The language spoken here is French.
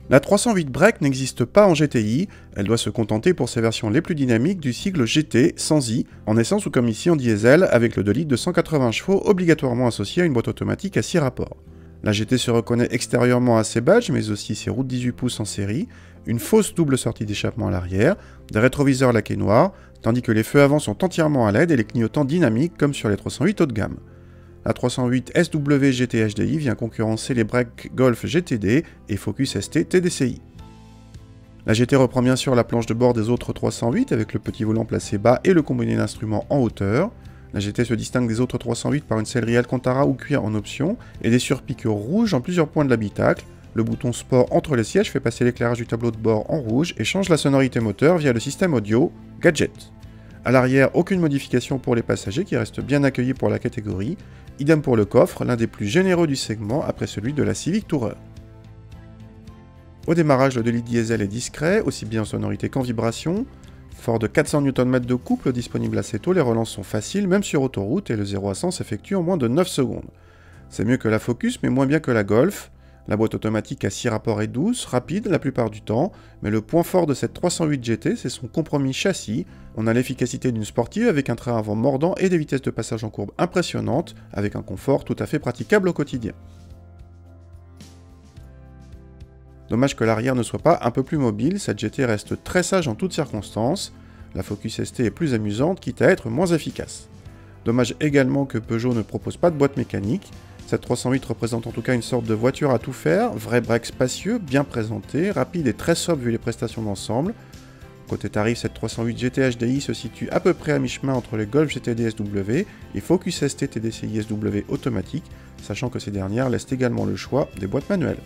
La 308 Break n'existe pas en GTI, elle doit se contenter pour ses versions les plus dynamiques du cycle GT sans i, en essence ou comme ici en diesel avec le 2 litres de 180 chevaux obligatoirement associé à une boîte automatique à 6 rapports. La GT se reconnaît extérieurement à ses badges mais aussi ses roues de 18 pouces en série, une fausse double sortie d'échappement à l'arrière, des rétroviseurs laqués noirs, tandis que les feux avant sont entièrement à LED et les clignotants dynamiques comme sur les 308 haut de gamme. La 308 SW GT HDI vient concurrencer les breaks Golf GTD et Focus ST TDCi. La GT reprend bien sûr la planche de bord des autres 308 avec le petit volant placé bas et le combiné d'instruments en hauteur. La GT se distingue des autres 308 par une sellerie Alcantara ou cuir en option et des surpiqûres rouges en plusieurs points de l'habitacle. Le bouton sport entre les sièges fait passer l'éclairage du tableau de bord en rouge et change la sonorité moteur via le système audio Gadget. A l'arrière, aucune modification pour les passagers qui restent bien accueillis pour la catégorie. Idem pour le coffre, l'un des plus généreux du segment après celui de la Civic Tourer. Au démarrage, le 2 litres diesel est discret, aussi bien en sonorité qu'en vibration. Fort de 400 Nm de couple disponible assez tôt, les relances sont faciles, même sur autoroute, et le 0 à 100 s'effectue en moins de 9 secondes. C'est mieux que la Focus, mais moins bien que la Golf. La boîte automatique à 6 rapports est douce, rapide la plupart du temps, mais le point fort de cette 308 GT, c'est son compromis châssis. On a l'efficacité d'une sportive avec un train avant mordant et des vitesses de passage en courbe impressionnantes, avec un confort tout à fait praticable au quotidien. Dommage que l'arrière ne soit pas un peu plus mobile, cette GT reste très sage en toutes circonstances. La Focus ST est plus amusante, quitte à être moins efficace. Dommage également que Peugeot ne propose pas de boîte mécanique. Cette 308 représente en tout cas une sorte de voiture à tout faire, vrai break spacieux, bien présenté, rapide et très sobre vu les prestations d'ensemble. Côté tarif, cette 308 GT HDI se situe à peu près à mi-chemin entre les Golf GTD SW et Focus ST TDCi SW automatique, sachant que ces dernières laissent également le choix des boîtes manuelles.